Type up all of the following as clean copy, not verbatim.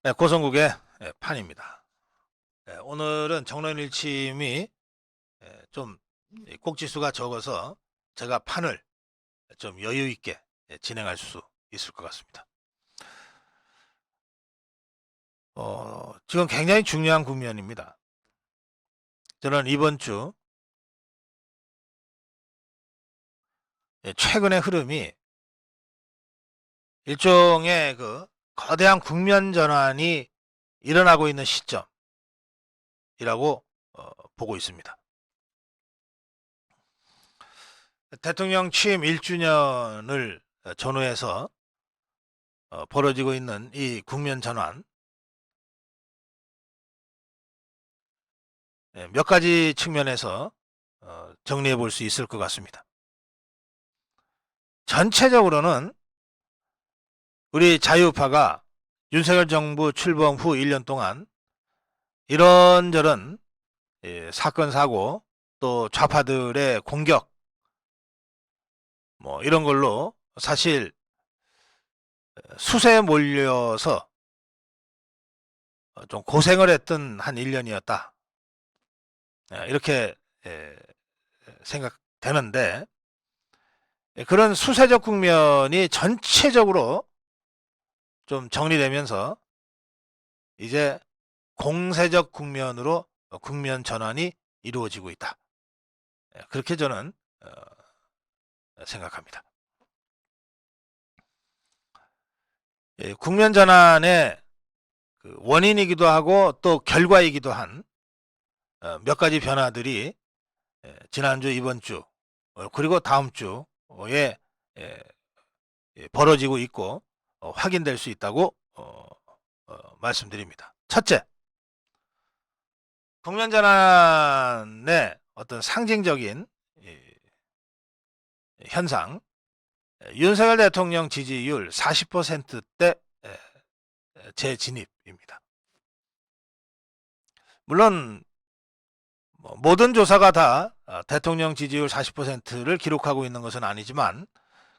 네, 고성국의 판입니다. 오늘은 정론일침이 좀 꼭지수가 적어서 제가 판을 좀 여유 있게 진행할 수 있을 것 같습니다. 지금 굉장히 중요한 국면입니다. 저는 이번 주 최근의 흐름이 일종의 그 거대한 국면 전환이 일어나고 있는 시점이라고 보고 있습니다. 대통령 취임 1주년을 전후해서 벌어지고 있는 이 국면 전환, 몇 가지 측면에서 정리해 볼 수 있을 것 같습니다. 전체적으로는 우리 자유파가 윤석열 정부 출범 후 1년 동안 이런저런 사건 사고 또 좌파들의 공격 뭐 이런 걸로 사실 수세에 몰려서 좀 고생을 했던 한 1년이었다. 이렇게 생각되는데, 그런 수세적 국면이 전체적으로 좀 정리되면서 이제 공세적 국면으로 국면 전환이 이루어지고 있다. 그렇게 저는 생각합니다. 국면 전환의 원인이기도 하고 또 결과이기도 한 몇 가지 변화들이 지난주, 이번 주, 그리고 다음 주에 벌어지고 있고 확인될 수 있다고 말씀드립니다. 첫째, 국면 전환의 어떤 상징적인 현상, 윤석열 대통령 지지율 40%대 재진입입니다. 물론 모든 조사가 다 대통령 지지율 40%를 기록하고 있는 것은 아니지만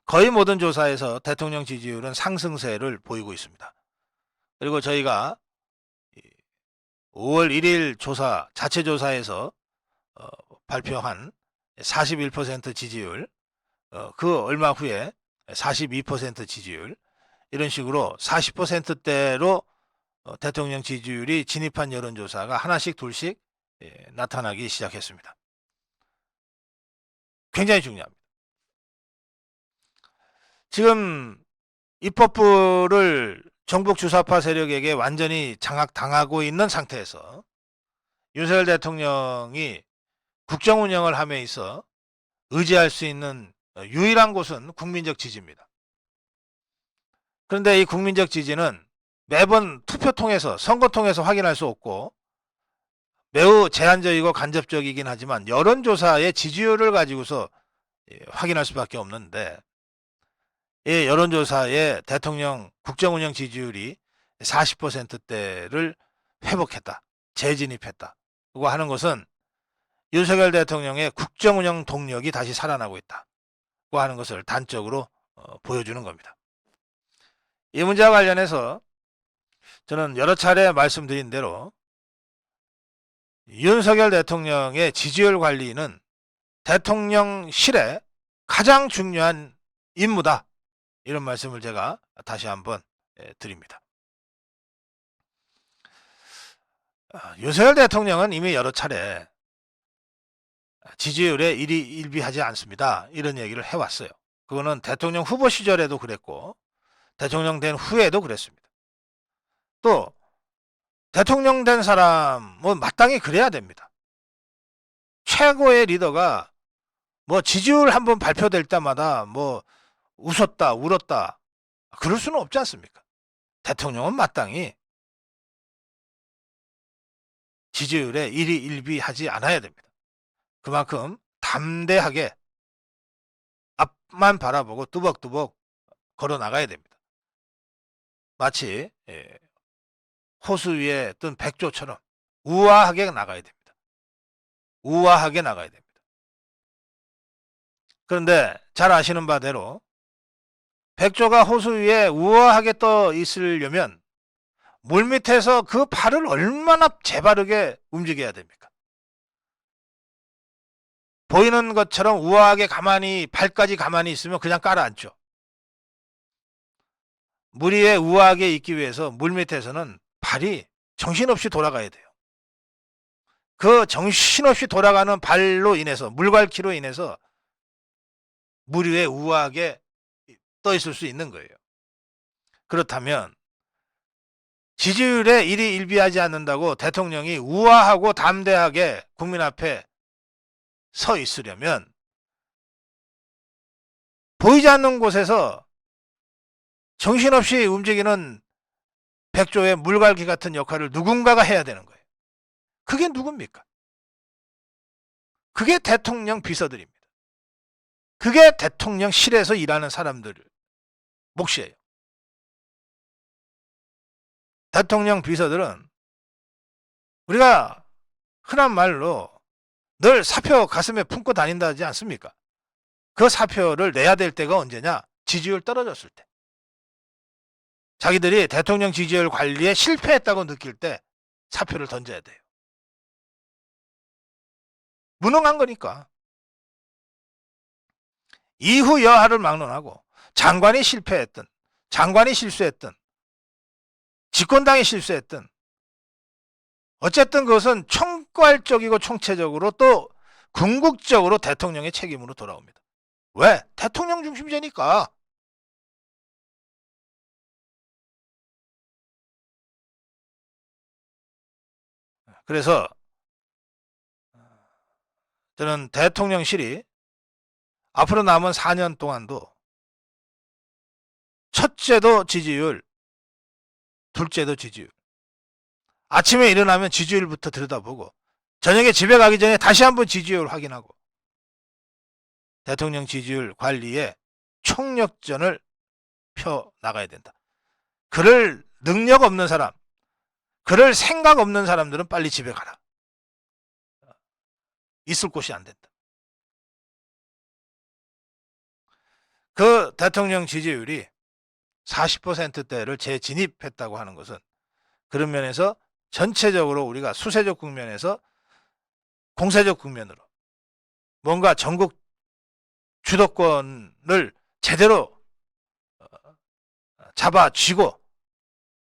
거의 모든 조사에서 대통령 지지율은 상승세를 보이고 있습니다. 그리고 저희가 5월 1일 조사, 자체 조사에서 발표한 41% 지지율, 그 얼마 후에 42% 지지율, 이런 식으로 40%대로 대통령 지지율이 진입한 여론조사가 하나씩 둘씩 나타나기 시작했습니다. 굉장히 중요합니다. 지금 입법부를 정북 주사파 세력에게 완전히 장악당하고 있는 상태에서 윤석열 대통령이 국정 운영을 함에 있어 의지할 수 있는 유일한 곳은 국민적 지지입니다. 그런데 이 국민적 지지는 매번 투표 통해서, 선거 통해서 확인할 수 없고 매우 제한적이고 간접적이긴 하지만 여론조사의 지지율을 가지고서 확인할 수밖에 없는데, 이 여론조사의 대통령 국정운영 지지율이 40%대를 회복했다, 재진입했다 고 하는 것은 윤석열 대통령의 국정운영 동력이 다시 살아나고 있다고 하는 것을 단적으로 보여주는 겁니다. 이 문제와 관련해서 저는 여러 차례 말씀드린 대로 윤석열 대통령의 지지율 관리는 대통령실의 가장 중요한 임무다, 이런 말씀을 제가 다시 한번 드립니다. 윤석열 대통령은 이미 여러 차례 지지율에 일희일비하지 않습니다, 이런 얘기를 해왔어요. 그거는 대통령 후보 시절에도 그랬고 대통령 된 후에도 그랬습니다. 또 대통령 된 사람은 마땅히 그래야 됩니다. 최고의 리더가 뭐 지지율 한번 발표될 때마다 뭐 웃었다 울었다 그럴 수는 없지 않습니까? 대통령은 마땅히 지지율에 일희일비하지 않아야 됩니다. 그만큼 담대하게 앞만 바라보고 뚜벅뚜벅 걸어 나가야 됩니다. 마치 호수 위에 뜬 백조처럼 우아하게 나가야 됩니다. 우아하게 나가야 됩니다. 그런데 잘 아시는 바대로 백조가 호수 위에 우아하게 떠 있으려면 물밑에서 그 발을 얼마나 재바르게 움직여야 됩니까? 보이는 것처럼 우아하게 가만히 발까지 가만히 있으면 그냥 깔아앉죠. 물 위에 우아하게 있기 위해서 물밑에서는 발이 정신없이 돌아가야 돼요. 그 정신없이 돌아가는 발로 인해서, 물갈퀴로 인해서 물 위에 우아하게 떠 있을 수 있는 거예요. 그렇다면 지지율에 일희일비하지 않는다고 대통령이 우아하고 담대하게 국민 앞에 서 있으려면 보이지 않는 곳에서 정신없이 움직이는 백조의 물갈퀴 같은 역할을 누군가가 해야 되는 거예요. 그게 누굽니까? 그게 대통령 비서들입니다. 그게 대통령실에서 일하는 사람들 몫이에요. 대통령 비서들은 우리가 흔한 말로 늘 사표 가슴에 품고 다닌다 하지 않습니까? 그 사표를 내야 될 때가 언제냐? 지지율 떨어졌을 때. 자기들이 대통령 지지율 관리에 실패했다고 느낄 때 사표를 던져야 돼요. 무능한 거니까. 이후 여하를 막론하고 장관이 실패했든 장관이 실수했든 집권당이 실수했든 어쨌든 그것은 총괄적이고 총체적으로 또 궁극적으로 대통령의 책임으로 돌아옵니다. 왜? 대통령 중심제니까. 그래서 저는 대통령실이 앞으로 남은 4년 동안도 첫째도 지지율, 둘째도 지지율. 아침에 일어나면 지지율부터 들여다보고 저녁에 집에 가기 전에 다시 한번 지지율 확인하고 대통령 지지율 관리에 총력전을 펴 나가야 된다. 그럴 능력 없는 사람, 그럴 생각 없는 사람들은 빨리 집에 가라. 있을 곳이 안 된다. 그 대통령 지지율이 40%대를 재진입했다고 하는 것은 그런 면에서 전체적으로 우리가 수세적 국면에서 공세적 국면으로 뭔가 전국 주도권을 제대로 잡아쥐고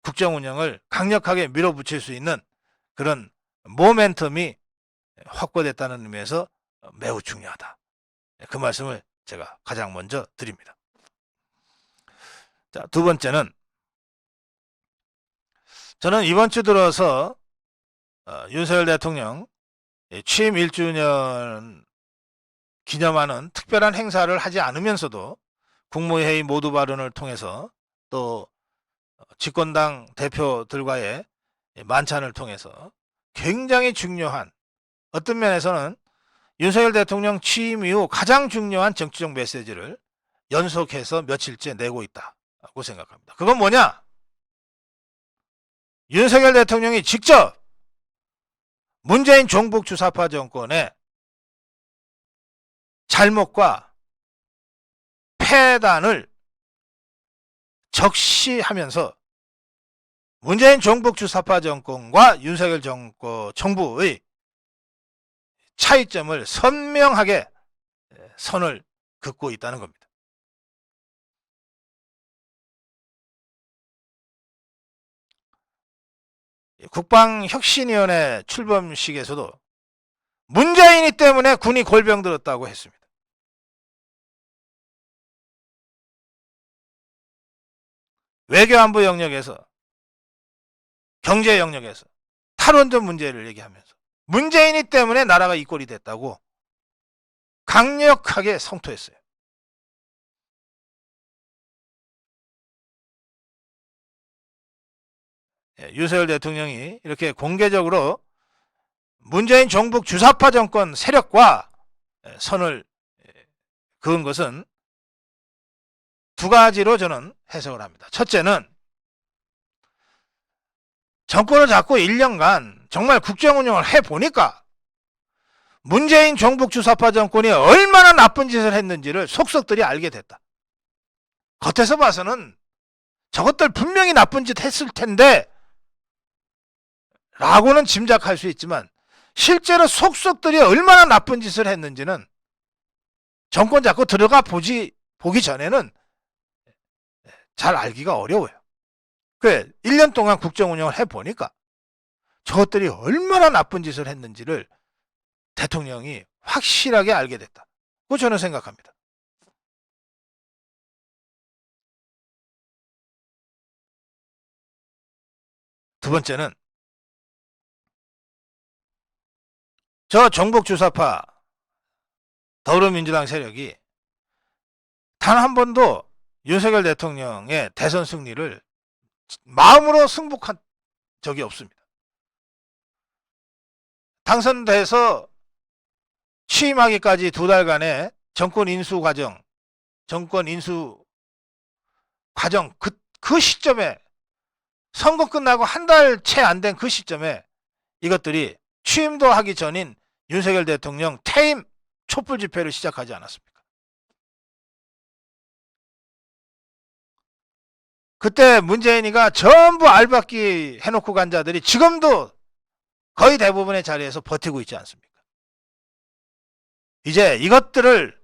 국정 운영을 강력하게 밀어붙일 수 있는 그런 모멘텀이 확보됐다는 의미에서 매우 중요하다. 그 말씀을 제가 가장 먼저 드립니다. 자, 두 번째는 저는 이번 주 들어서 윤석열 대통령 취임 1주년 기념하는 특별한 행사를 하지 않으면서도 국무회의 모두 발언을 통해서 또 집권당 대표들과의 만찬을 통해서 굉장히 중요한, 어떤 면에서는 윤석열 대통령 취임 이후 가장 중요한 정치적 메시지를 연속해서 며칠째 내고 있다고 생각합니다. 그건 뭐냐? 윤석열 대통령이 직접 문재인 종북 주사파 정권의 잘못과 폐단을 적시하면서 문재인 종북 주사파 정권과 윤석열 정부의 차이점을 선명하게 선을 긋고 있다는 겁니다. 국방혁신위원회 출범식에서도 문재인이 때문에 군이 골병들었다고 했습니다. 외교안보 영역에서, 경제 영역에서 탈원전 문제를 얘기하면서 문재인이 때문에 나라가 이 꼴이 됐다고 강력하게 성토했어요. 윤석열 대통령이 이렇게 공개적으로 문재인 종북 주사파 정권 세력과 선을 그은 것은 두 가지로 저는 해석을 합니다. 첫째는 정권을 잡고 1년간 정말 국정 운영을 해보니까 문재인 종북 주사파 정권이 얼마나 나쁜 짓을 했는지를 속속들이 알게 됐다. 겉에서 봐서는 저것들 분명히 나쁜 짓 했을 텐데 라고는 짐작할 수 있지만 실제로 속속들이 얼마나 나쁜 짓을 했는지는 정권 잡고 들어가 보기 전에는 잘 알기가 어려워요. 그래, 1년 동안 국정 운영을 해보니까 저것들이 얼마나 나쁜 짓을 했는지를 대통령이 확실하게 알게 됐다. 그 저는 생각합니다. 두 번째는 저 정복주사파 더불어민주당 세력이 단 한 번도 윤석열 대통령의 대선 승리를 마음으로 승복한 적이 없습니다. 당선돼서 취임하기까지 2달간의 정권 인수 과정 그 시점에 선거 끝나고 한 달 채 안 된 그 시점에 이것들이 취임도 하기 전인 윤석열 대통령 퇴임 촛불 집회를 시작하지 않았습니까? 그때 문재인이가 전부 알박기 해놓고 간 자들이 지금도 거의 대부분의 자리에서 버티고 있지 않습니까? 이제 이것들을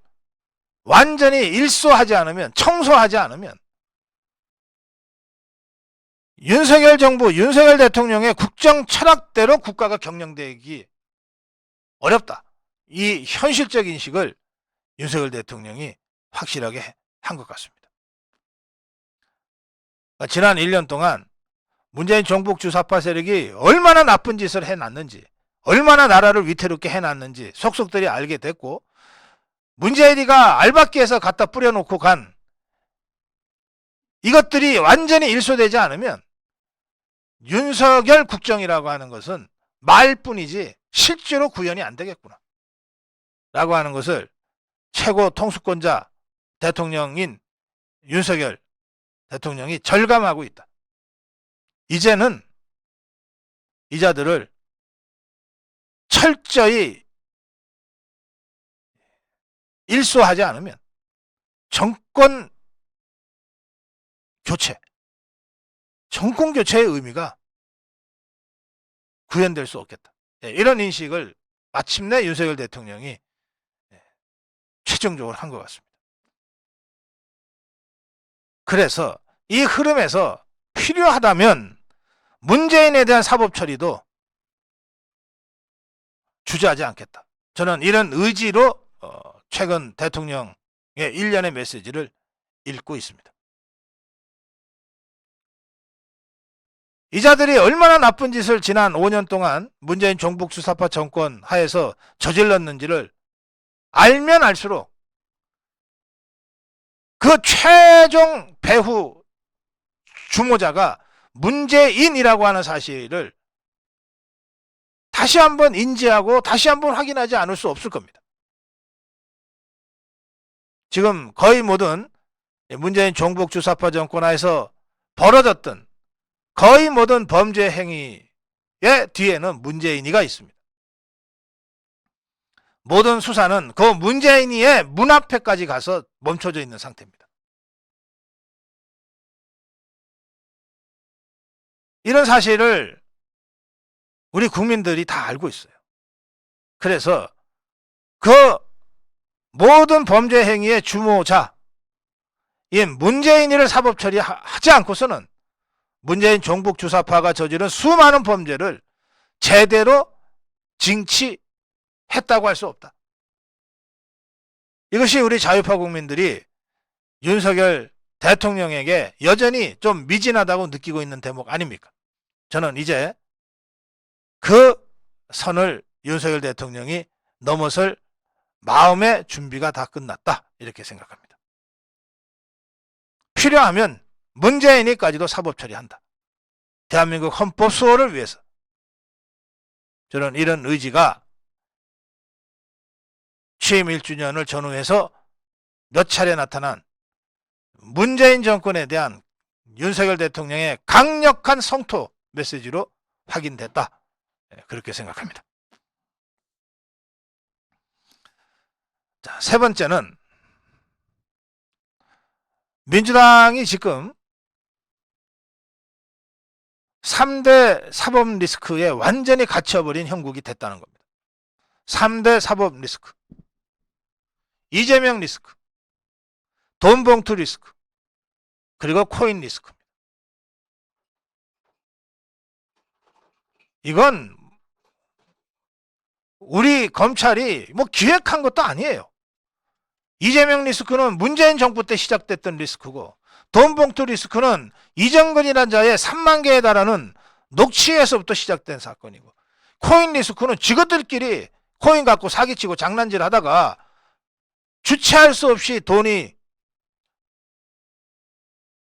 완전히 일소하지 않으면, 청소하지 않으면 윤석열 정부, 윤석열 대통령의 국정 철학대로 국가가 경영되기 어렵다. 이 현실적 인식을 윤석열 대통령이 확실하게 한 것 같습니다. 지난 1년 동안 문재인 정복주사파 세력이 얼마나 나쁜 짓을 해놨는지, 얼마나 나라를 위태롭게 해놨는지 속속들이 알게 됐고, 문재인이가 알박기에서 갖다 뿌려놓고 간 이것들이 완전히 일소되지 않으면 윤석열 국정이라고 하는 것은 말뿐이지 실제로 구현이 안 되겠구나 라고 하는 것을 최고 통수권자 대통령인 윤석열 대통령이 절감하고 있다. 이제는 이 자들을 철저히 일소하지 않으면 정권 교체의 의미가 구현될 수 없겠다. 이런 인식을 마침내 윤석열 대통령이 최종적으로 한 것 같습니다. 그래서 이 흐름에서 필요하다면 문재인에 대한 사법 처리도 주저하지 않겠다. 저는 이런 의지로 최근 대통령의 일련의 메시지를 읽고 있습니다. 이 자들이 얼마나 나쁜 짓을 지난 5년 동안 문재인 정복주사파 정권 하에서 저질렀는지를 알면 알수록 그 최종 배후 주모자가 문재인이라고 하는 사실을 다시 한번 인지하고 다시 한번 확인하지 않을 수 없을 겁니다. 지금 거의 모든 문재인 정복주사파 정권 하에서 벌어졌던 거의 모든 범죄 행위의 뒤에는 문재인이가 있습니다. 모든 수사는 그 문재인이의 문 앞에까지 가서 멈춰져 있는 상태입니다. 이런 사실을 우리 국민들이 다 알고 있어요. 그래서 그 모든 범죄 행위의 주모자, 이 문재인이를 사법 처리하지 않고서는 문재인 정복주사파가 저지른 수많은 범죄를 제대로 징치했다고 할 수 없다. 이것이 우리 자유파 국민들이 윤석열 대통령에게 여전히 좀 미진하다고 느끼고 있는 대목 아닙니까? 저는 이제 그 선을 윤석열 대통령이 넘어설 마음의 준비가 다 끝났다, 이렇게 생각합니다. 필요하면 문재인이까지도 사법 처리한다. 대한민국 헌법 수호를 위해서. 저는 이런 의지가 취임 1주년을 전후해서 몇 차례 나타난 문재인 정권에 대한 윤석열 대통령의 강력한 성토 메시지로 확인됐다, 그렇게 생각합니다. 자, 세 번째는 민주당이 지금 3대 사법 리스크에 완전히 갇혀버린 형국이 됐다는 겁니다. 3대 사법 리스크. 이재명 리스크, 돈봉투 리스크, 그리고 코인 리스크입니다. 이건 우리 검찰이 뭐 기획한 것도 아니에요. 이재명 리스크는 문재인 정부 때 시작됐던 리스크고, 돈봉투 리스크는 이정근이라는 자의 3만 개에 달하는 녹취에서부터 시작된 사건이고, 코인 리스크는 지것들끼리 코인 갖고 사기치고 장난질 하다가 주체할 수 없이 돈이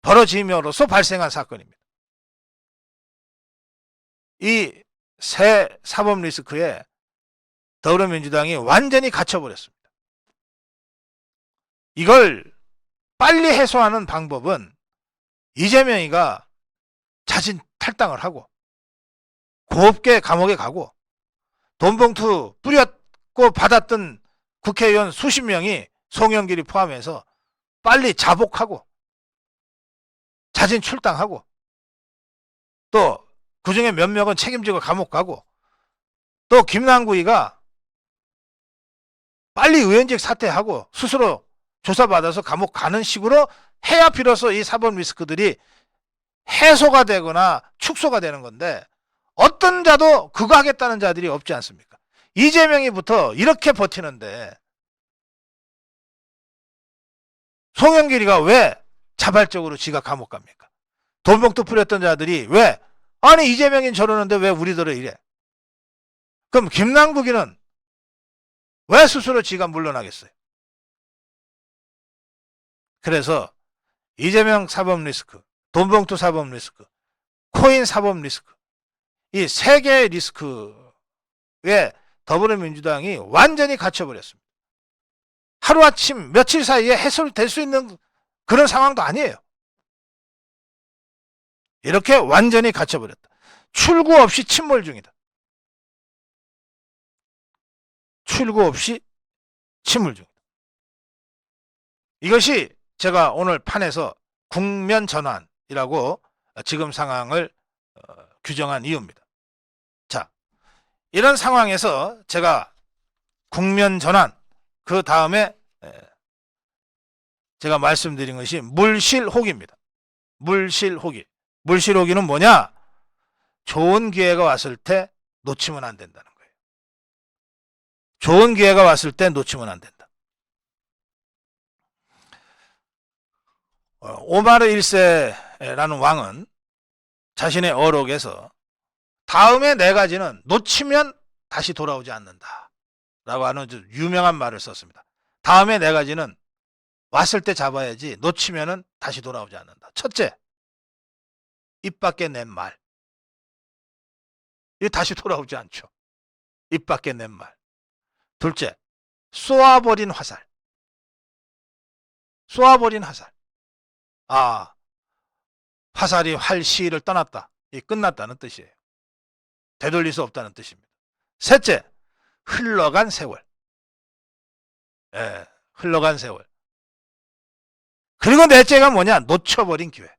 벌어짐으로써 발생한 사건입니다. 이 새 사법 리스크에 더불어민주당이 완전히 갇혀버렸습니다. 이걸 빨리 해소하는 방법은 이재명이가 자진 탈당을 하고 곱게 감옥에 가고 돈봉투 뿌렸고 받았던 국회의원 수십 명이 송영길이 포함해서 빨리 자복하고 자진 출당하고 또 그중에 몇 명은 책임지고 감옥 가고 또 김남구이가 빨리 의원직 사퇴하고 스스로 조사받아서 감옥 가는 식으로 해야 비로소 이 사법 리스크들이 해소가 되거나 축소가 되는 건데, 어떤 자도 그거 하겠다는 자들이 없지 않습니까? 이재명이부터 이렇게 버티는데 송영길이가 왜 자발적으로 지가 감옥 갑니까? 돈봉투 뿌렸던 자들이 왜, 아니 이재명인 저러는데 왜 우리들은 이래? 그럼 김남국이는 왜 스스로 지가 물러나겠어요? 그래서 이재명 사법 리스크, 돈봉투 사법 리스크, 코인 사법 리스크, 이 세 개의 리스크에 더불어민주당이 완전히 갇혀버렸습니다. 하루아침 며칠 사이에 해소될 수 있는 그런 상황도 아니에요. 이렇게 완전히 갇혀버렸다. 출구 없이 침몰 중이다. 출구 없이 침몰 중이다. 이것이 제가 오늘 판에서 국면 전환이라고 지금 상황을 규정한 이유입니다. 자, 이런 상황에서 제가 국면 전환, 그 다음에 제가 말씀드린 것이 물실호기입니다. 물실호기. 물실호기는 뭐냐? 좋은 기회가 왔을 때 놓치면 안 된다는 거예요. 좋은 기회가 왔을 때 놓치면 안 된다. 오마르 1세라는 왕은 자신의 어록에서 다음에 네 가지는 놓치면 다시 돌아오지 않는다 라고 하는 유명한 말을 썼습니다. 다음에 네 가지는 왔을 때 잡아야지 놓치면은 다시 돌아오지 않는다. 첫째, 입 밖에 낸 말. 이게 다시 돌아오지 않죠. 입 밖에 낸 말. 둘째, 쏘아버린 화살. 쏘아버린 화살. 아, 화살이 활시를 떠났다. 이 끝났다는 뜻이에요. 되돌릴 수 없다는 뜻입니다. 셋째, 흘러간 세월. 예, 흘러간 세월. 그리고 넷째가 뭐냐? 놓쳐버린 기회.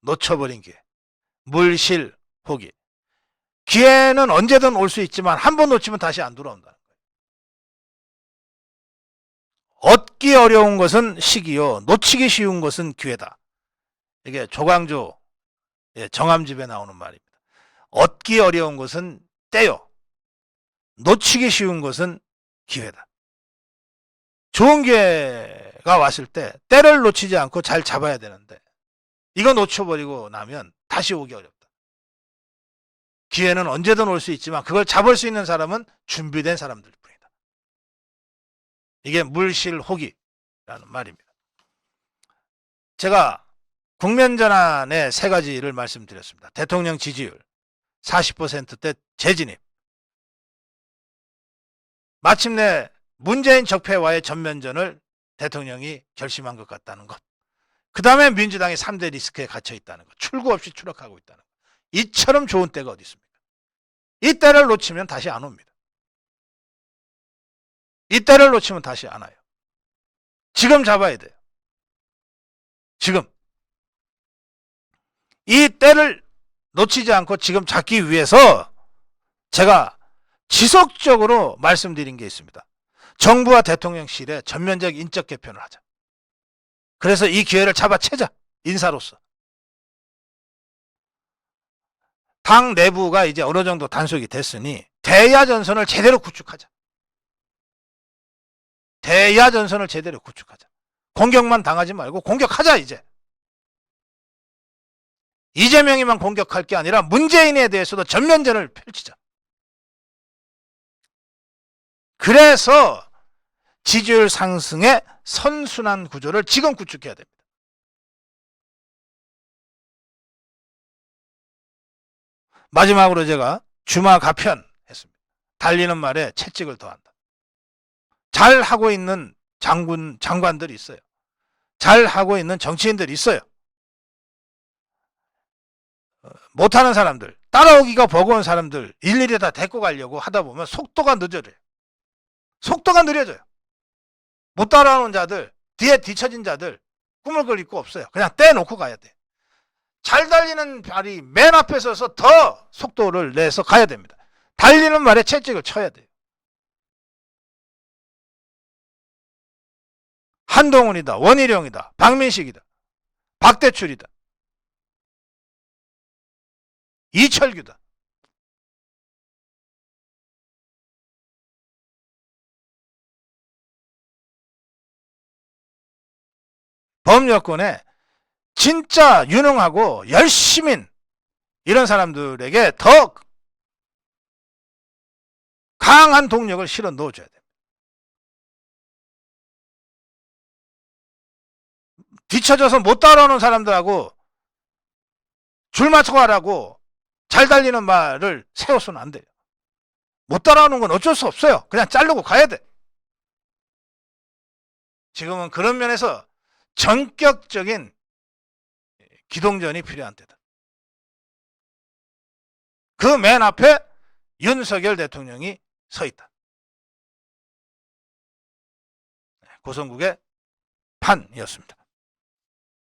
놓쳐버린 기회. 물실호기. 기회는 언제든 올 수 있지만 한 번 놓치면 다시 안 돌아온다는 거예요. 얻기 어려운 것은 시기요, 놓치기 쉬운 것은 기회다. 이게 조광조 정암집에 나오는 말입니다. 얻기 어려운 것은 때요, 놓치기 쉬운 것은 기회다. 좋은 기회가 왔을 때 때를 놓치지 않고 잘 잡아야 되는데 이거 놓쳐버리고 나면 다시 오기 어렵다. 기회는 언제든 올 수 있지만 그걸 잡을 수 있는 사람은 준비된 사람들 뿐이다. 이게 물실호기라는 말입니다. 제가 국면전환의 세 가지를 말씀드렸습니다. 대통령 지지율 40%대 재진입, 마침내 문재인 적폐와의 전면전을 대통령이 결심한 것 같다는 것, 그 다음에 민주당이 3대 리스크에 갇혀 있다는 것, 출구 없이 추락하고 있다는 것. 이처럼 좋은 때가 어디 있습니까? 이 때를 놓치면 다시 안 옵니다. 이 때를 놓치면 다시 안 와요. 지금 잡아야 돼요. 지금. 이 때를 놓치지 않고 지금 잡기 위해서 제가 지속적으로 말씀드린 게 있습니다. 정부와 대통령실에 전면적 인적 개편을 하자. 그래서 이 기회를 잡아채자. 인사로서. 당 내부가 이제 어느 정도 단속이 됐으니 대야 전선을 제대로 구축하자. 대야 전선을 제대로 구축하자. 공격만 당하지 말고 공격하자 이제. 이재명이만 공격할 게 아니라 문재인에 대해서도 전면전을 펼치자. 그래서 지지율 상승의 선순환 구조를 지금 구축해야 됩니다. 마지막으로 제가 주마 가편 했습니다. 달리는 말에 채찍을 더한다. 잘 하고 있는 장관들이 있어요. 잘 하고 있는 정치인들이 있어요. 못하는 사람들, 따라오기가 버거운 사람들 일일이 다 데리고 가려고 하다 보면 속도가 늦어져요. 속도가 느려져요. 못 따라오는 자들, 뒤에 뒤처진 자들 꾸물거릴 거 없어요. 그냥 떼놓고 가야 돼. 잘 달리는 발이 맨 앞에 서서 더 속도를 내서 가야 됩니다. 달리는 말에 채찍을 쳐야 돼요. 한동훈이다, 원희룡이다, 박민식이다, 박대출이다, 이철규다. 범여권에 진짜 유능하고 열심인 이런 사람들에게 더 강한 동력을 실어 넣어줘야 됩니다. 뒤쳐져서 못 따라오는 사람들하고 줄 맞춰 가라고 잘 달리는 말을 세워서는 안 돼요. 못 따라오는 건 어쩔 수 없어요. 그냥 자르고 가야 돼. 지금은 그런 면에서 전격적인 기동전이 필요한 때다. 그 맨 앞에 윤석열 대통령이 서 있다. 고성국의 판이었습니다.